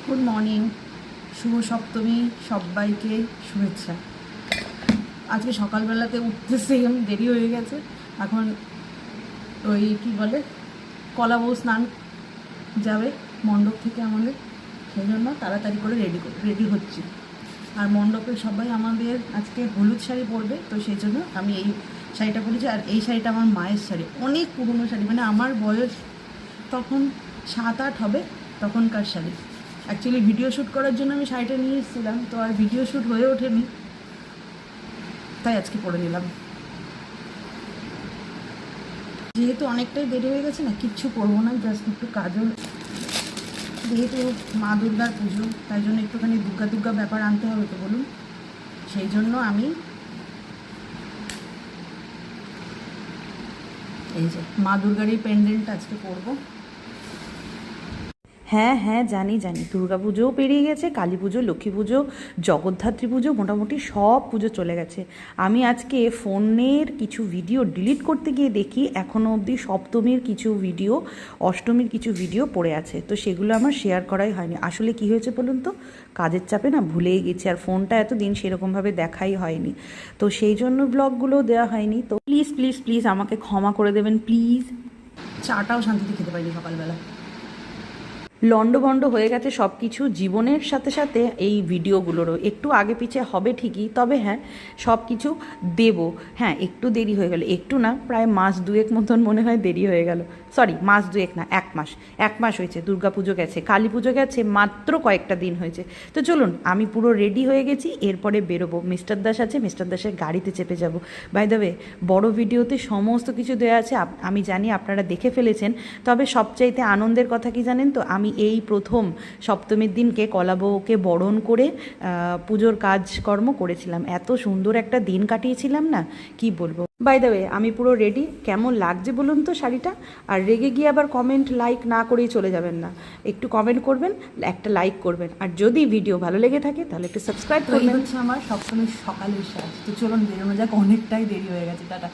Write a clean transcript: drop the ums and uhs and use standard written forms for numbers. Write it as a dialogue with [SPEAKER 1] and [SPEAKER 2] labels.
[SPEAKER 1] Good morning, শুভ সপ্তমী, সবাইকে শুভেচ্ছা। আজকে সকালবেলাতে উঠতে সেম দেরি হয়ে গেছে। এখন ওই কী বলে কলা বউ স্নান যাবে মণ্ডপ থেকে আমাদের, সেই জন্য তাড়াতাড়ি করে রেডি হচ্ছি। আর মণ্ডপে সবাই আমাদের আজকে হলুদ শাড়ি পরবে, তো সেই জন্য আমি এই শাড়িটা পরেছি। আর এই শাড়িটা আমার মায়ের শাড়ি, অনেক পুরনো শাড়ি, মানে আমার বয়স তখন 7-8 হবে তখনকার শাড়ি। অ্যাকচুয়ালি ভিডিও শ্যুট করার জন্য আমি শাড়িটা নিয়ে এসেছিলাম, তো আর ভিডিও শ্যুট হয়ে ওঠেনি, তাই আজকে পরে নিলাম। যেহেতু অনেকটাই দেরি হয়ে গেছে না, কিচ্ছু করবো না, জাস্ট একটু কাজল, যেহেতু মা দুর্গার পুজো, তাই জন্য একটুখানি দুর্গা ব্যাপার আনতে হবে তো বলুন, সেই জন্য আমি এই যে মা দুর্গারই পেন্ডেন্ট আজকে করবো।
[SPEAKER 2] হ্যাঁ হ্যাঁ জানি দুর্গা পুজোও পেরিয়ে গেছে, কালী পুজো, লক্ষ্মী পুজো, জগদ্ধাত্রী পুজো, মোটামুটি সব পুজো চলে গেছে। আমি আজকে ফোনের কিছু ভিডিও ডিলিট করতে গিয়ে দেখি এখনও অবধি সপ্তমীর কিছু ভিডিও, অষ্টমীর কিছু ভিডিও পড়ে আছে, তো সেগুলো আমার শেয়ার করাই হয়নি। আসলে কি হয়েছে বলুন তো, কাজের চাপে না ভুলেই গেছি, আর ফোনটা এতদিন সেরকমভাবে দেখাই হয়নি, তো সেই জন্য ব্লগগুলোও দেওয়া হয়নি। তো প্লিজ প্লিজ প্লিজ আমাকে ক্ষমা করে দেবেন প্লিজ।
[SPEAKER 1] চাটাও শান্তিতে খেতে পারিনি সকালবেলা।
[SPEAKER 2] লন্ডভন্ড হয়ে গেছে সব কিছু, জীবনের সাথে সাথে এই ভিডিওগুলোরও একটু আগে পিছে হবে ঠিকই, তবে হ্যাঁ সব কিছু দেবো। হ্যাঁ একটু দেরি হয়ে গেল, একটু না প্রায় মাস দুয়েক মতন মনে হয় দেরি হয়ে গেল। সরি, মাস দুয়েক না, এক মাস হয়েছে। দুর্গা পুজো গেছে, কালী পুজো গেছে, মাত্র কয়েকটা দিন হয়েছে। তো চলুন, আমি পুরো রেডি হয়ে গেছি, এরপরে বেরোবো। মিস্টার দাস আছে, মিস্টার দাসের গাড়িতে চেপে যাব। বাই দ্য ওয়ে, বড় ভিডিওতে সমস্ত কিছু দেওয়া আছে, আমি জানি আপনারা দেখে ফেলেছেন, তবে সবচাইতে আনন্দের কথা কি জানেন তো, আমি এই প্রথম সপ্তমীর দিনকে কলা বউকে বরণ করে পুজোর কাজকর্ম করেছিলাম। এত সুন্দর একটা দিন কাটিয়েছিলাম না, কি বলবো। বাই দ্য ওয়ে, আমি পুরো রেডি। কেমন লাগছে বলুন তো শাড়িটা? আর রেগে গিয়ে আবার কমেন্ট লাইক না করেই চলে যাবেন না, একটু কমেন্ট করবেন, একটা লাইক করবেন, আর যদি ভিডিও ভালো লেগে থাকে তাহলে একটু সাবস্ক্রাইব
[SPEAKER 1] তো এই
[SPEAKER 2] করবেন।
[SPEAKER 1] হচ্ছে আমার সপ্তমীর সকালের সাজ। তো চলুন বেরোনো যাক, অনেকটাই দেরি হয়ে গেছে। টাটা।